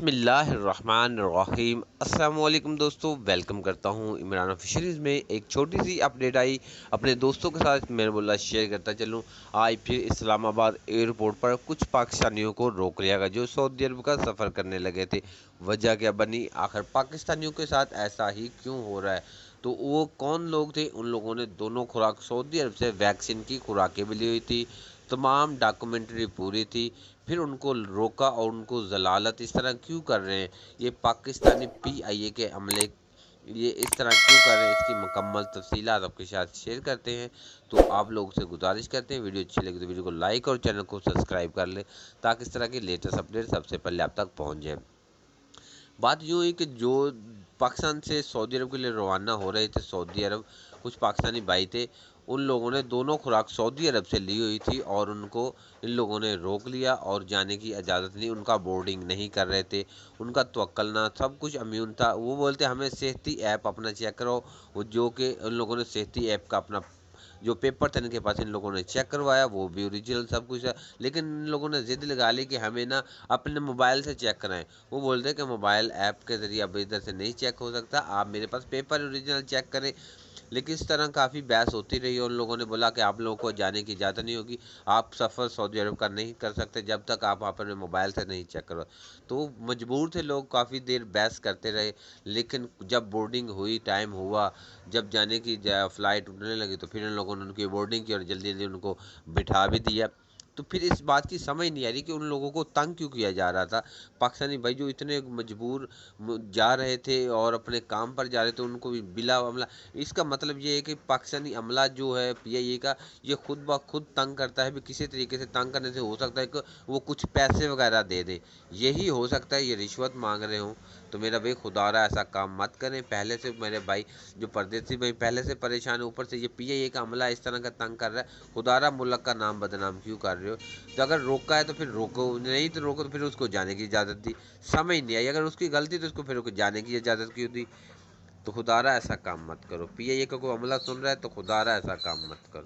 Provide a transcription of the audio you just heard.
बिस्मिल्लाहिर्रहमानिर्रहीम। अस्सलाम वालेकुम दोस्तों, वेलकम करता हूँ इमरान फिशरीज़ में। एक छोटी सी अपडेट आई, अपने दोस्तों के साथ मैंने बोला शेयर करता चलूँ। आज फिर इस्लामाबाद एयरपोर्ट पर कुछ पाकिस्तानियों को रोक लिया गया जो सऊदी अरब का सफ़र करने लगे थे। वजह क्या बनी, आखिर पाकिस्तानियों के साथ ऐसा ही क्यों हो रहा है? तो वो कौन लोग थे? उन लोगों ने दोनों खुराक सऊदी अरब से वैक्सीन की खुराकें भी ली हुई थी, तमाम डॉक्यूमेंट्री पूरी थी, फिर उनको रोका और उनको जलालत इस तरह क्यों कर रहे हैं? ये पाकिस्तानी पीआईए के अमले ये इस तरह क्यों कर रहे हैं? इसकी मुकम्मल तफसीलात आपके साथ शेयर करते हैं। तो आप लोगों से गुजारिश करते हैं, वीडियो अच्छी लगी तो वीडियो को लाइक और चैनल को सब्सक्राइब कर लें ताकि इस तरह की लेटेस्ट अपडेट सबसे पहले आप तक पहुँच जाए। बात यूँ है कि जो पाकिस्तान से सऊदी अरब के लिए रवाना हो रहे थे सऊदी अरब, कुछ पाकिस्तानी भाई थे, उन लोगों ने दोनों खुराक सऊदी अरब से ली हुई थी और उनको इन लोगों ने रोक लिया और जाने की इजाज़त नहीं, उनका बोर्डिंग नहीं कर रहे थे, उनका तवक्कल ना, सब कुछ इम्यून था। वो बोलते हमें सेफ्टी ऐप अपना चेक करो, वो जो कि उन लोगों ने सेफ्टी ऐप का अपना जो पेपर था इनके पास, इन लोगों ने चेक करवाया, वो भी ओरिजिनल सब कुछ है। लेकिन इन लोगों ने ज़िद लगा ली कि हमें ना अपने मोबाइल से चेक कराएं। वो बोलते हैं कि मोबाइल ऐप के ज़रिए अब इधर से नहीं चेक हो सकता, आप मेरे पास पेपर ओरिजिनल चेक करें। लेकिन इस तरह काफ़ी बहस होती रही और उन लोगों ने बोला कि आप लोगों को जाने की इजाज़त नहीं होगी, आप सफ़र सऊदी अरब का नहीं कर सकते जब तक आप अपने मोबाइल से नहीं चेक करो। तो मजबूर थे लोग, काफ़ी देर बहस करते रहे। लेकिन जब बोर्डिंग हुई, टाइम हुआ, जब जाने की फ़्लाइट उड़ने लगी तो फिर इन लोगों ने उनकी बोर्डिंग की और जल्दी जल्दी उनको बिठा भी दिया। तो फिर इस बात की समझ नहीं आ रही कि उन लोगों को तंग क्यों किया जा रहा था। पाकिस्तानी भाई जो इतने मजबूर जा रहे थे और अपने काम पर जा रहे थे, उनको भी बिला अमला, इसका मतलब ये है कि पाकिस्तानी अमला जो है पीआईए का, ये खुद ब खुद तंग करता है। भी किसी तरीके से तंग करने से हो सकता है कि वो कुछ पैसे वगैरह दे दे, यही हो सकता है, ये रिश्वत मांग रहे हों। तो मेरा भाई खुदारा ऐसा काम मत करें। पहले से मेरे भाई जो परदेसी भाई पहले से परेशान है, ऊपर से ये पीआईए का अमला इस तरह का तंग कर रहा है। खुदारा मुल्क का नाम बदनाम क्यों कर रहे हो? तो अगर रोका है तो फिर रोको, नहीं तो रोको तो फिर उसको जाने की इजाज़त दी। समझ नहीं आई, अगर उसकी गलती तो उसको फिर जाने की इजाज़त क्यों दी? तो खुदारा ऐसा काम मत करो। पीआईए का कोई अमला सुन रहा है तो खुदारा ऐसा काम मत करो।